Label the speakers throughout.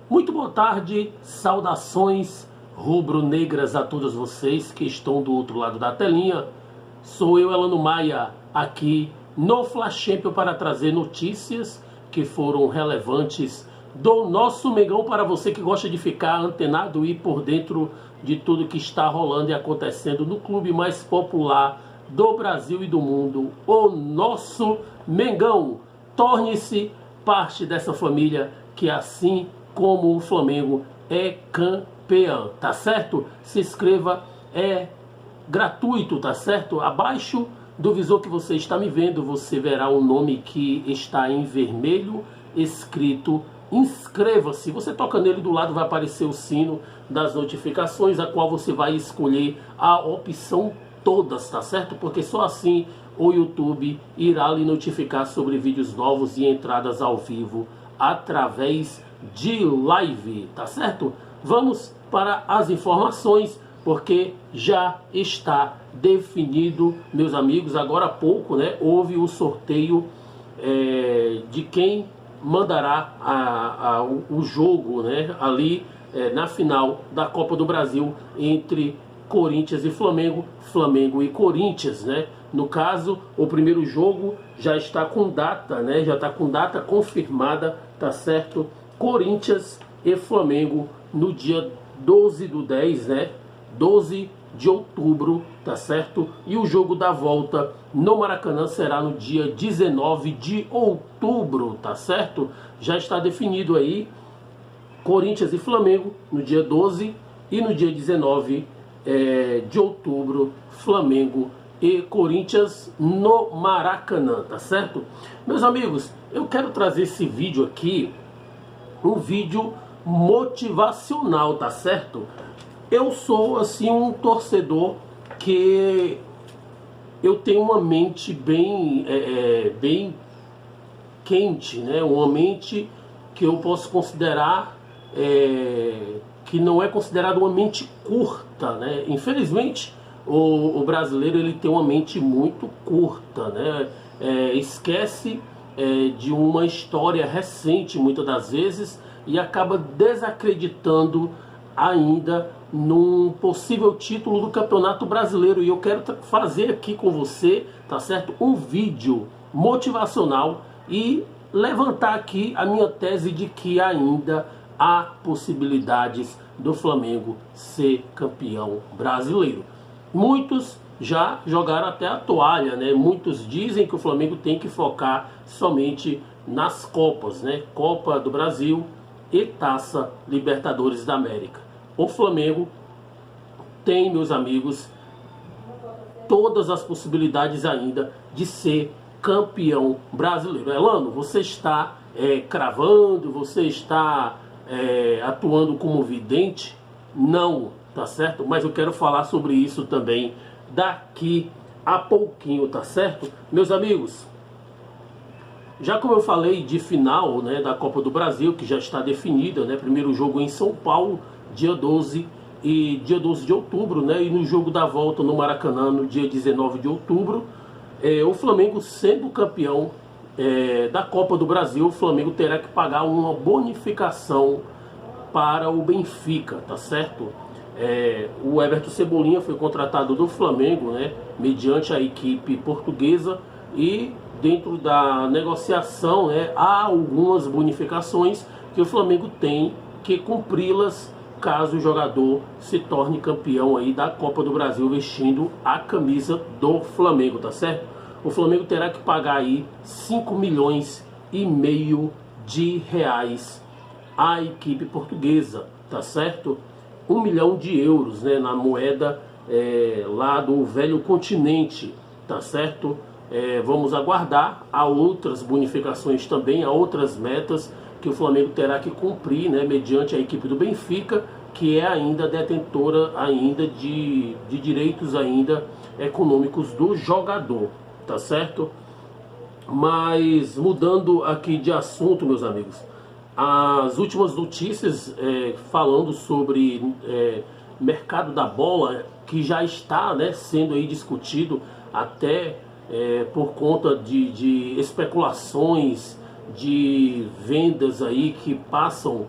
Speaker 1: Muito boa tarde, saudações rubro-negras a todos vocês que estão do outro lado da telinha. Sou eu, Elano Maia, aqui no Fla Champions para trazer notícias que foram relevantes do nosso Mengão para você que gosta de ficar antenado e por dentro de tudo que está rolando e acontecendo no clube mais popular do Brasil e do mundo, o nosso Mengão. Torne-se parte dessa família que, assim como o Flamengo, é campeão, tá certo? Se inscreva, é gratuito, tá certo? Abaixo do visor que você está me vendo, você verá um nome que está em vermelho escrito inscreva-se. Você toca nele, do lado vai aparecer o sino das notificações, a qual você vai escolher a opção todas, tá certo? Porque só assim o YouTube irá lhe notificar sobre vídeos novos e entradas ao vivo através de live, tá certo? Vamos para as informações, porque já está definido, meus amigos. Agora há pouco, né, houve o sorteio de quem mandará o jogo, né, ali na final da Copa do Brasil entre Corinthians e Flamengo, Flamengo e Corinthians, né? No caso, o primeiro jogo já está com data, né? Já está com data confirmada, tá certo? Corinthians e Flamengo no dia 12 do 10, né? 12 de outubro, tá certo? E o jogo da volta no Maracanã será no dia 19 de outubro, tá certo? Já está definido aí Corinthians e Flamengo no dia 12 e no dia 19 de outubro, Flamengo e Corinthians no Maracanã, tá certo? Meus amigos, eu quero trazer esse vídeo aqui, um vídeo motivacional, tá certo? Eu sou assim um torcedor que eu tenho uma mente bem quente, né? Uma mente que eu posso considerar que não é considerado uma mente curta, né? Infelizmente, o brasileiro ele tem uma mente muito curta, né? Esquece de uma história recente, muitas das vezes, e acaba desacreditando ainda num possível título do Campeonato Brasileiro. E eu quero fazer aqui com você, tá certo? Um vídeo motivacional e levantar aqui a minha tese de que ainda há possibilidades do Flamengo ser campeão brasileiro. Muitos já jogaram até a toalha, né? Muitos dizem que o Flamengo tem que focar somente nas Copas, né? Copa do Brasil e Taça Libertadores da América. O Flamengo tem, meus amigos, todas as possibilidades ainda de ser campeão brasileiro. Elano, você está cravando, você está atuando como vidente? Não, tá certo? Mas eu quero falar sobre isso também daqui a pouquinho, tá certo? Meus amigos, já como eu falei de final, né, da Copa do Brasil, que já está definida, né? Primeiro jogo em São Paulo, dia 12 e dia 12 de outubro, né? E no jogo da volta no Maracanã, no dia 19 de outubro, o Flamengo sendo campeão da Copa do Brasil, o Flamengo terá que pagar uma bonificação para o Benfica, tá certo? O Everton Cebolinha foi contratado do Flamengo, né, mediante a equipe portuguesa, e dentro da negociação, né, há algumas bonificações que o Flamengo tem que cumpri-las caso o jogador se torne campeão aí da Copa do Brasil vestindo a camisa do Flamengo, tá certo? O Flamengo terá que pagar aí 5 milhões e meio de reais à equipe portuguesa, tá certo? 1 milhão de euros, né, na moeda lá do velho continente, tá certo? Vamos aguardar. Há outras bonificações também, há outras metas que o Flamengo terá que cumprir, né, mediante a equipe do Benfica, que é ainda detentora ainda de direitos ainda econômicos do jogador, tá certo? Mas mudando aqui de assunto, meus amigos, as últimas notícias falando sobre mercado da bola, que já está, né, sendo aí discutido até por conta de especulações, de vendas aí que passam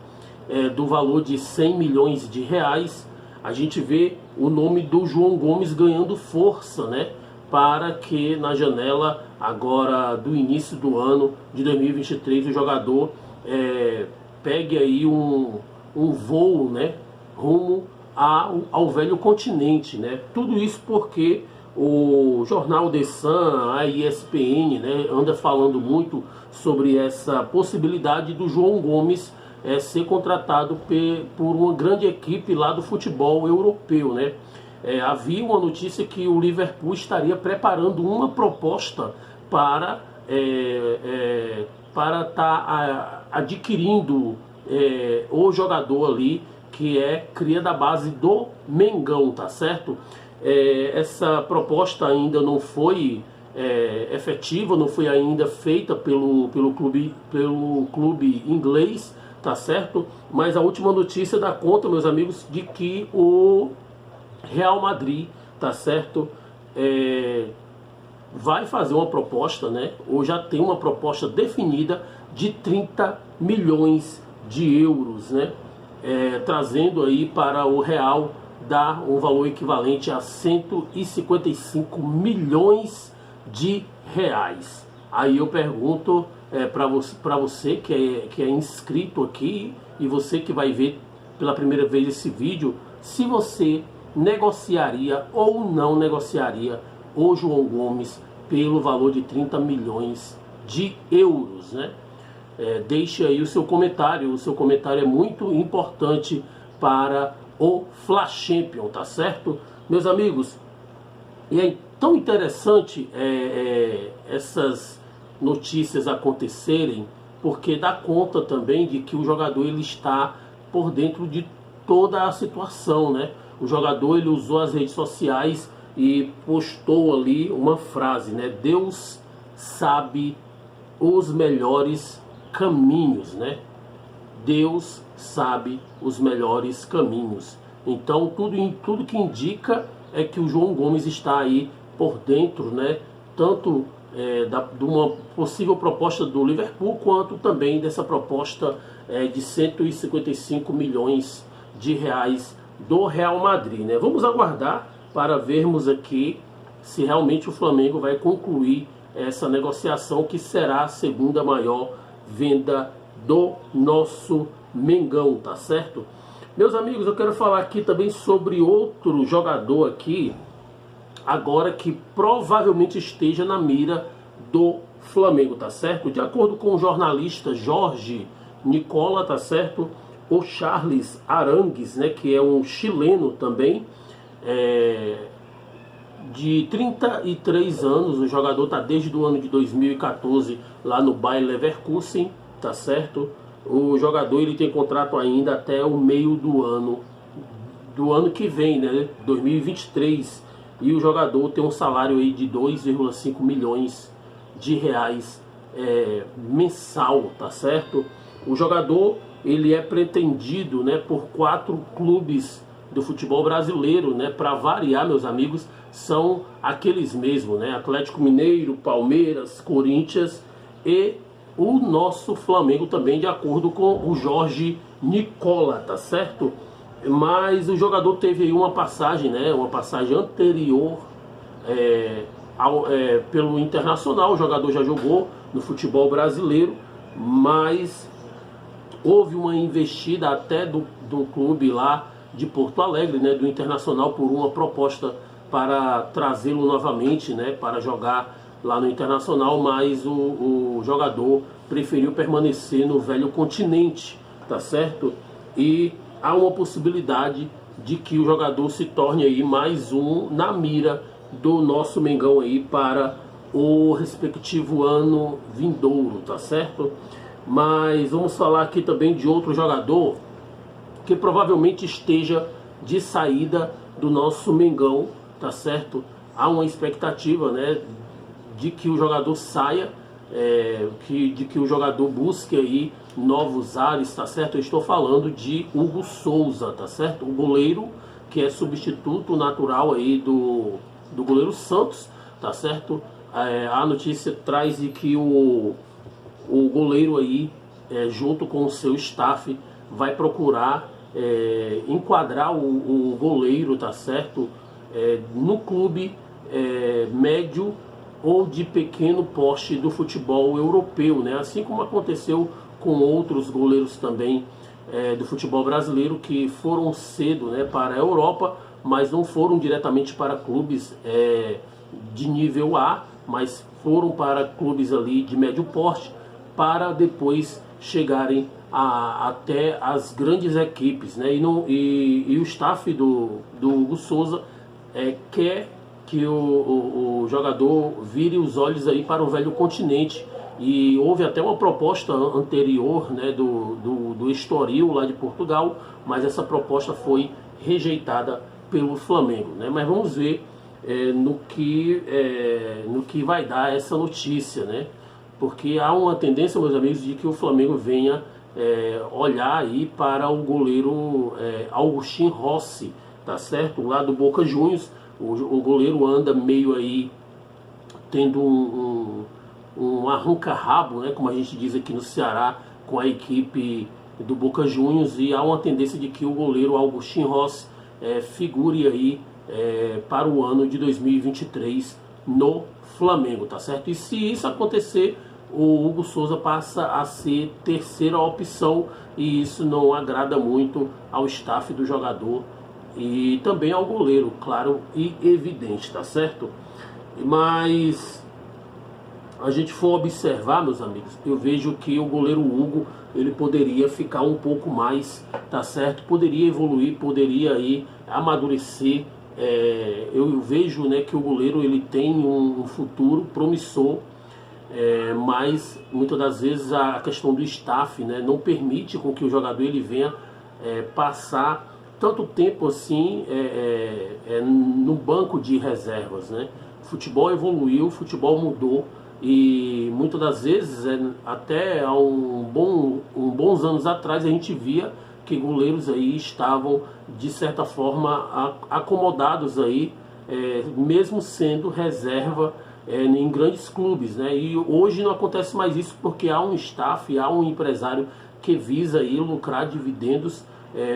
Speaker 1: do valor de 100 milhões de reais, a gente vê o nome do João Gomes ganhando força, né, para que na janela agora do início do ano de 2023 o jogador pegue aí um voo, né, rumo ao velho continente, né? Tudo isso porque o jornal The Sun, a ESPN, né, anda falando muito sobre essa possibilidade do João Gomes ser contratado por uma grande equipe lá do futebol europeu, né? Havia uma notícia que o Liverpool estaria preparando uma proposta para estar adquirindo o jogador ali, que é cria da base do Mengão, tá certo? Essa proposta ainda não foi efetiva, não foi ainda feita pelo clube inglês, tá certo? Mas a última notícia dá conta, meus amigos, de que o Real Madrid, tá certo, vai fazer uma proposta, né? Ou já tem uma proposta definida de 30 milhões de euros, né? Trazendo aí para o Real dar um valor equivalente a 155 milhões de reais. Aí eu pergunto para você que é inscrito aqui e você que vai ver pela primeira vez esse vídeo, se você negociaria ou não negociaria o João Gomes pelo valor de 30 milhões de euros, né? Deixe aí o seu comentário é muito importante para o Fla Champion, tá certo? Meus amigos, e é tão interessante essas notícias acontecerem, porque dá conta também de que o jogador ele está por dentro de toda a situação, né? O jogador ele usou as redes sociais e postou ali uma frase, né? Deus sabe os melhores caminhos, né? Deus sabe os melhores caminhos. Então tudo que indica é que o João Gomes está aí por dentro, né? Tanto de uma possível proposta do Liverpool, quanto também dessa proposta de 155 milhões de reais do Real Madrid, né? Vamos aguardar para vermos aqui se realmente o Flamengo vai concluir essa negociação, que será a segunda maior venda do nosso Mengão, tá certo? Meus amigos, eu quero falar aqui também sobre outro jogador aqui, agora que provavelmente esteja na mira do Flamengo, tá certo? De acordo com o jornalista Jorge Nicola, tá certo? O Charles Arangues, né, que é um chileno também, de 33 anos, o jogador está desde o ano de 2014 lá no Bayer Leverkusen, tá certo? O jogador ele tem contrato ainda até o meio do ano que vem, né, 2023, e o jogador tem um salário aí de 2,5 milhões de reais mensal, tá certo? O jogador ele é pretendido, né, por 4 clubes do futebol brasileiro, né? Para variar, meus amigos, são aqueles mesmos, né? Atlético Mineiro, Palmeiras, Corinthians e o nosso Flamengo também, de acordo com o Jorge Nicola, tá certo? Mas o jogador teve aí uma passagem, né? Uma passagem anterior pelo Internacional. O jogador já jogou no futebol brasileiro, mas houve uma investida até do clube lá de Porto Alegre, né, do Internacional, por uma proposta para trazê-lo novamente, né, para jogar lá no Internacional, mas o jogador preferiu permanecer no velho continente, tá certo? E há uma possibilidade de que o jogador se torne aí mais um na mira do nosso Mengão aí para o respectivo ano vindouro, tá certo? Mas vamos falar aqui também de outro jogador que provavelmente esteja de saída do nosso Mengão, tá certo? Há uma expectativa, né, de que o jogador saia, de que o jogador busque aí novos ares, tá certo? Eu estou falando de Hugo Souza, tá certo? O goleiro que é substituto natural aí do goleiro Santos, tá certo? A notícia traz de que o goleiro aí, junto com o seu staff, vai procurar enquadrar o goleiro, tá certo? No clube médio ou de pequeno porte do futebol europeu, né? Assim como aconteceu com outros goleiros também do futebol brasileiro que foram cedo, né, para a Europa, mas não foram diretamente para clubes de nível A, mas foram para clubes ali de médio porte, para depois chegarem até as grandes equipes, né? E o staff do Hugo Souza quer que o jogador vire os olhos aí para o velho continente. E houve até uma proposta anterior, né, do Estoril lá de Portugal, mas essa proposta foi rejeitada pelo Flamengo, né? Mas vamos ver no que vai dar essa notícia, né? Porque há uma tendência, meus amigos, de que o Flamengo venha olhar aí para o goleiro Agustín Rossi, tá certo? Lá do Boca Juniors, o goleiro anda meio aí tendo um arranca-rabo, né, como a gente diz aqui no Ceará, com a equipe do Boca Juniors, e há uma tendência de que o goleiro Agustín Rossi figure aí para o ano de 2023 no Flamengo, tá certo? E se isso acontecer, o Hugo Souza passa a ser terceira opção, e isso não agrada muito ao staff do jogador e também ao goleiro, claro e evidente, tá certo? Mas a gente for observar, meus amigos, eu vejo que o goleiro Hugo, ele poderia ficar um pouco mais, tá certo? Poderia evoluir, poderia aí amadurecer. Eu vejo, né, que o goleiro ele tem um futuro promissor, mas muitas das vezes a questão do staff, né, não permite com que o jogador ele venha passar tanto tempo assim no banco de reservas, né? O futebol evoluiu, o futebol mudou, e muitas das vezes, até há bons anos atrás, a gente via que goleiros aí estavam de certa forma acomodados aí, mesmo sendo reserva em grandes clubes, né? E hoje não acontece mais isso, porque há um staff, há um empresário que visa aí lucrar dividendos,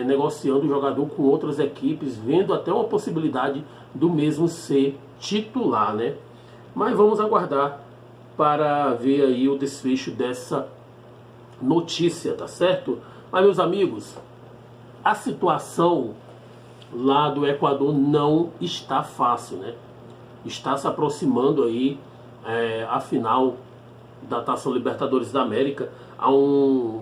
Speaker 1: negociando o jogador com outras equipes, vendo até uma possibilidade do mesmo ser titular, né? Mas vamos aguardar para ver aí o desfecho dessa notícia, tá certo? Mas, meus amigos, a situação lá do Equador não está fácil, né? Está se aproximando aí a final da Taça Libertadores da América. Há um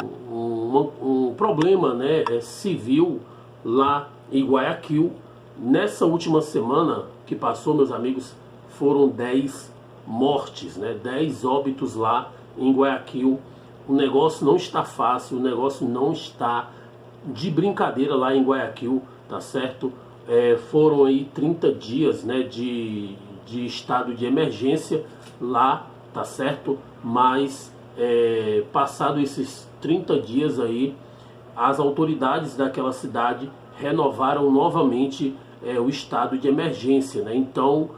Speaker 1: problema, né, civil lá em Guayaquil. Nessa última semana que passou, meus amigos, foram 10 mortes, né? 10 óbitos lá em Guayaquil. O negócio não está fácil, o negócio não está de brincadeira lá em Guayaquil, tá certo? Foram aí 30 dias, né, de estado de emergência lá, tá certo? Mas passado esses 30 dias aí, as autoridades daquela cidade renovaram novamente o estado de emergência, né? Então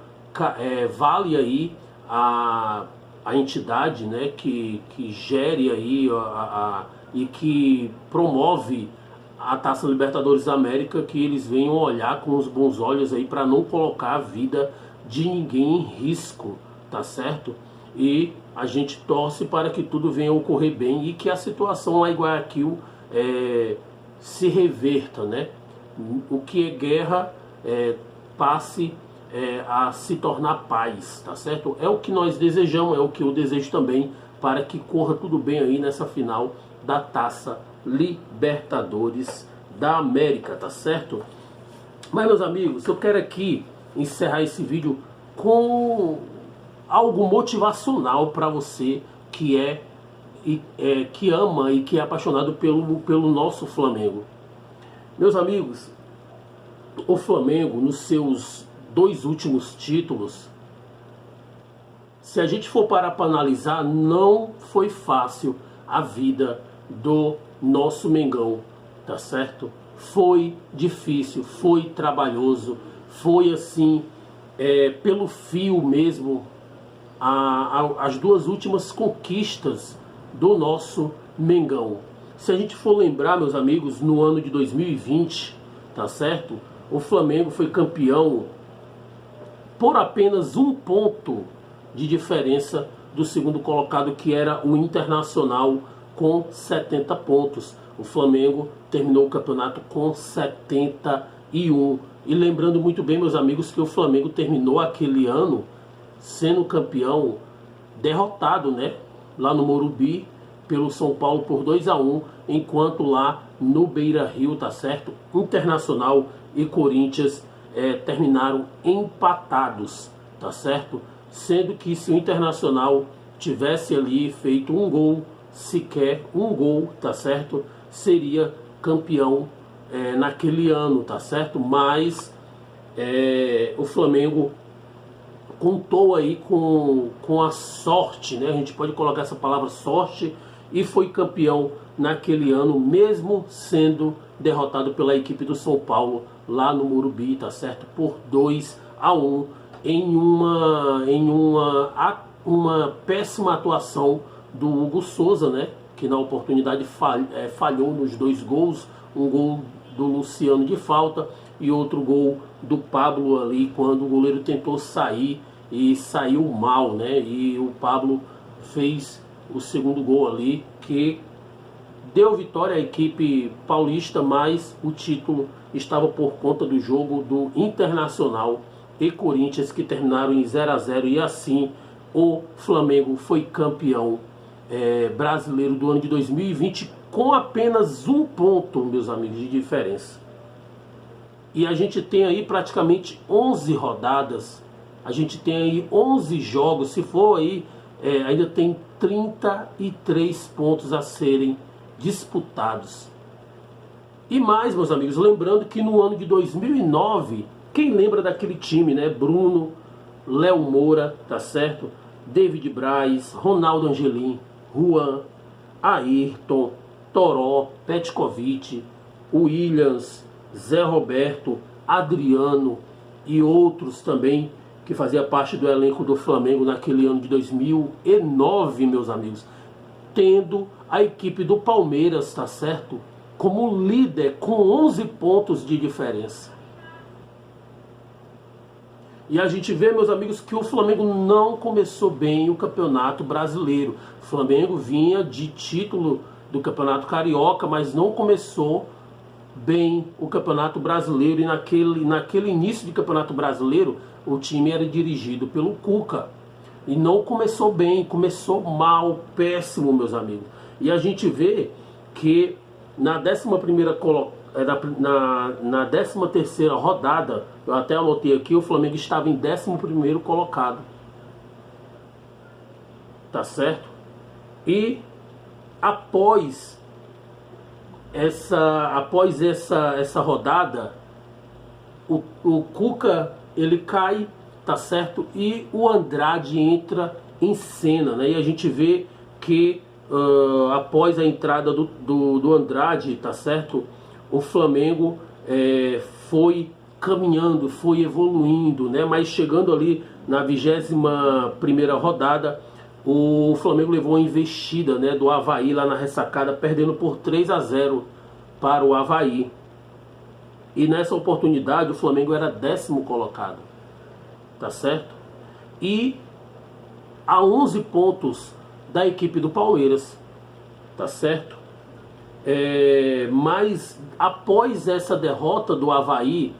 Speaker 1: vale aí a entidade, né, que gere aí e que promove a Taça Libertadores da América, que eles venham olhar com os bons olhos aí para não colocar a vida de ninguém em risco, tá certo? E a gente torce para que tudo venha ocorrer bem e que a situação lá em Guayaquil se reverta, né? O que é guerra passe a se tornar paz, tá certo? É o que nós desejamos, é o que eu desejo também, para que corra tudo bem aí nessa final da Taça Libertadores da América, tá certo? Mas, meus amigos, eu quero aqui encerrar esse vídeo com algo motivacional para você que que ama e que é apaixonado pelo nosso Flamengo. Meus amigos, o Flamengo, nos seus 2 últimos títulos, se a gente for parar para analisar, não foi fácil a vida do nosso Mengão, tá certo? Foi difícil, foi trabalhoso, foi assim, pelo fio mesmo, as 2 últimas conquistas do nosso Mengão. Se a gente for lembrar, meus amigos, no ano de 2020, tá certo? O Flamengo foi campeão por apenas 1 ponto de diferença do segundo colocado, que era o Internacional, com 70 pontos. O Flamengo terminou o campeonato com 71. E lembrando muito bem, meus amigos, que o Flamengo terminou aquele ano sendo campeão derrotado, né? Lá no Morumbi, pelo São Paulo por 2-1, enquanto lá no Beira-Rio, tá certo? Internacional e Corinthians terminaram empatados, tá certo? Sendo que se o Internacional tivesse ali feito um gol, sequer um gol, tá certo? Seria campeão naquele ano, tá certo? Mas o Flamengo contou aí com a sorte, né? A gente pode colocar essa palavra sorte, e foi campeão naquele ano, mesmo sendo derrotado pela equipe do São Paulo lá no Morumbi, tá certo? Por 2-1 em uma péssima atuação do Hugo Souza, né? Que na oportunidade falhou nos 2 gols, um gol do Luciano de falta e outro gol do Pablo ali, quando o goleiro tentou sair e saiu mal, né? E o Pablo fez o segundo gol ali, que deu vitória à equipe paulista, mas o título estava por conta do jogo do Internacional e Corinthians, que terminaram em 0-0, e assim o Flamengo foi campeão brasileiro do ano de 2020 com apenas 1 ponto, meus amigos, de diferença. E a gente tem aí praticamente 11 rodadas, a gente tem aí 11 jogos, se for aí, ainda tem 33 pontos a serem disputados. E mais, meus amigos, lembrando que no ano de 2009, quem lembra daquele time, né? Bruno, Léo Moura, tá certo? David Braz, Ronaldo Angelim, Juan, Ayrton, Toró, Petkovic, Williams, Zé Roberto, Adriano e outros também que fazia parte do elenco do Flamengo naquele ano de 2009, meus amigos, tendo a equipe do Palmeiras, tá certo, como líder com 11 pontos de diferença. E a gente vê, meus amigos, que o Flamengo não começou bem o Campeonato Brasileiro. O Flamengo vinha de título do Campeonato Carioca, mas não começou bem o Campeonato Brasileiro. E naquele início de Campeonato Brasileiro, o time era dirigido pelo Cuca. E não começou bem, começou mal, péssimo, meus amigos. E a gente vê que na 13ª rodada, eu até anotei aqui, o Flamengo estava em 11º colocado. Tá certo? E após essa rodada, o Cuca, ele cai, tá certo? E o Andrade entra em cena, né? E a gente vê que após a entrada do Andrade, tá certo? O Flamengo foi caminhando, foi evoluindo, né? Mas chegando ali na 21ª rodada, o Flamengo levou uma investida, né, do Avaí lá na ressacada, perdendo por 3-0 para o Avaí. E nessa oportunidade o Flamengo era 10º colocado, tá certo? E a 11 pontos da equipe do Palmeiras, tá certo? Mas após essa derrota do Avaí,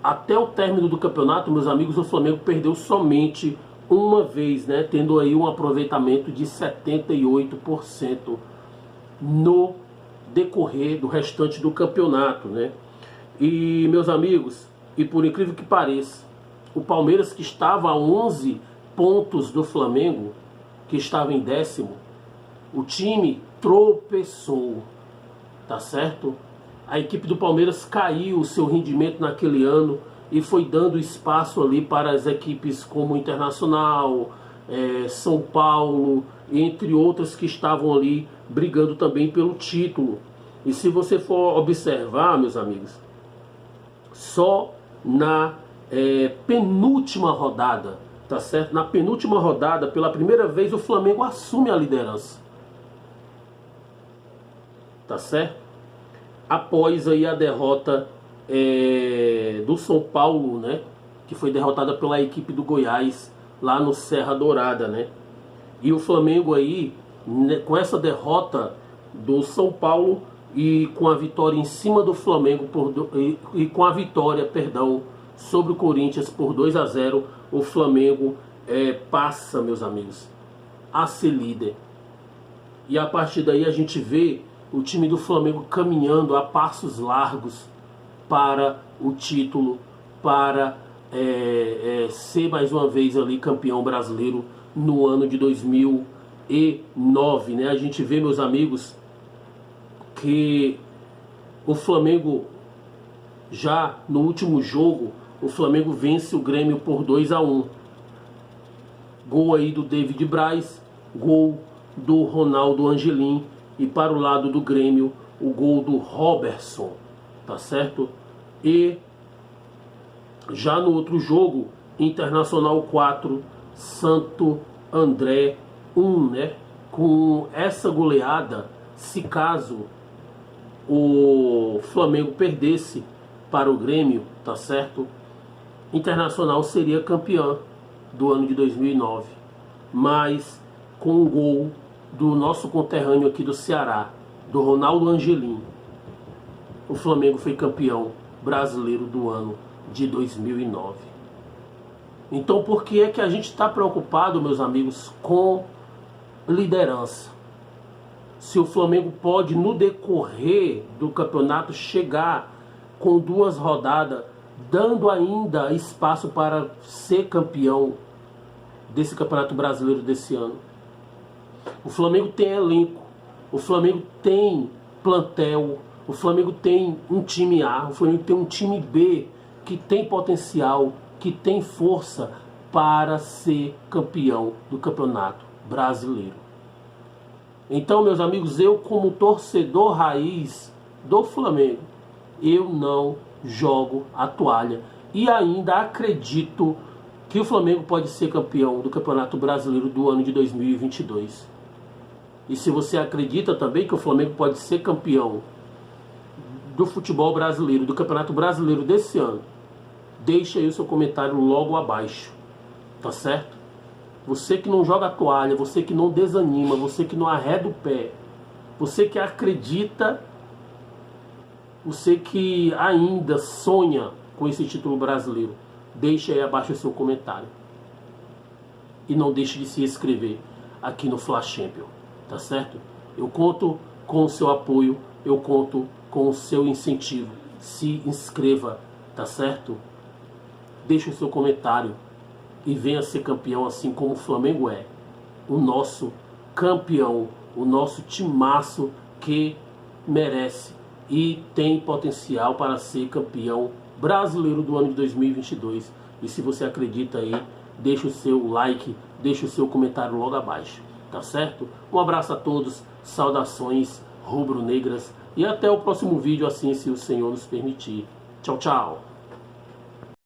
Speaker 1: até o término do campeonato, meus amigos, o Flamengo perdeu somente uma vez, né? Tendo aí um aproveitamento de 78% no decorrer do restante do campeonato, né? E, meus amigos, e por incrível que pareça, o Palmeiras, que estava a 11 pontos do Flamengo, que estava em 10º, o time tropeçou, tá certo? A equipe do Palmeiras caiu o seu rendimento naquele ano e foi dando espaço ali para as equipes como Internacional, São Paulo, entre outras que estavam ali brigando também pelo título. E se você for observar, meus amigos, só na penúltima rodada, tá certo? Na penúltima rodada, pela primeira vez, o Flamengo assume a liderança. tá certo? Após aí a derrota do São Paulo, né, que foi derrotada pela equipe do Goiás lá no Serra Dourada, né? E o Flamengo aí, né, com essa derrota do São Paulo e com a vitória em cima do Flamengo e com a vitória, perdão, sobre o Corinthians por 2-0, o Flamengo passa, meus amigos, a ser líder. E a partir daí a gente vê o time do Flamengo caminhando a passos largos para o título, para ser mais uma vez ali campeão brasileiro no ano de 2009, né? A gente vê, meus amigos, que o Flamengo, já no último jogo, o Flamengo vence o Grêmio por 2-1. Gol aí do David Braz, gol do Ronaldo Angelim, e para o lado do Grêmio, o gol do Robertson, tá certo? E já no outro jogo, Internacional 4, Santo André 1, né? Com essa goleada, se caso o Flamengo perdesse para o Grêmio, tá certo? Internacional seria campeão do ano de 2009, mas com um gol do nosso conterrâneo aqui do Ceará, do Ronaldo Angelim, o Flamengo foi campeão brasileiro do ano de 2009. Então, por que é que a gente está preocupado, meus amigos, com liderança? Se o Flamengo pode, no decorrer do campeonato, chegar com 2 rodadas, dando ainda espaço para ser campeão desse Campeonato Brasileiro desse ano. O Flamengo tem elenco, o Flamengo tem plantel, o Flamengo tem um time A, o Flamengo tem um time B que tem potencial, que tem força para ser campeão do Campeonato Brasileiro. Então, meus amigos, eu como torcedor raiz do Flamengo, eu não jogo a toalha e ainda acredito que o Flamengo pode ser campeão do Campeonato Brasileiro do ano de 2022. E se você acredita também que o Flamengo pode ser campeão do futebol brasileiro, do Campeonato Brasileiro desse ano, deixa aí o seu comentário logo abaixo, tá certo? Você que não joga a toalha, você que não desanima, você que não arreda o pé, você que acredita, você que ainda sonha com esse título brasileiro, deixa aí abaixo o seu comentário. E não deixe de se inscrever aqui no Fla Champion, tá certo? Eu conto com o seu apoio, eu conto com o seu incentivo. Se inscreva, tá certo? Deixe o seu comentário e venha ser campeão assim como o Flamengo é. O nosso campeão, o nosso timaço que merece e tem potencial para ser campeão brasileiro do ano de 2022. E se você acredita aí, deixa o seu like, deixa o seu comentário logo abaixo, tá certo? Um abraço a todos, saudações rubro-negras e até o próximo vídeo, assim se o Senhor nos permitir. Tchau, tchau!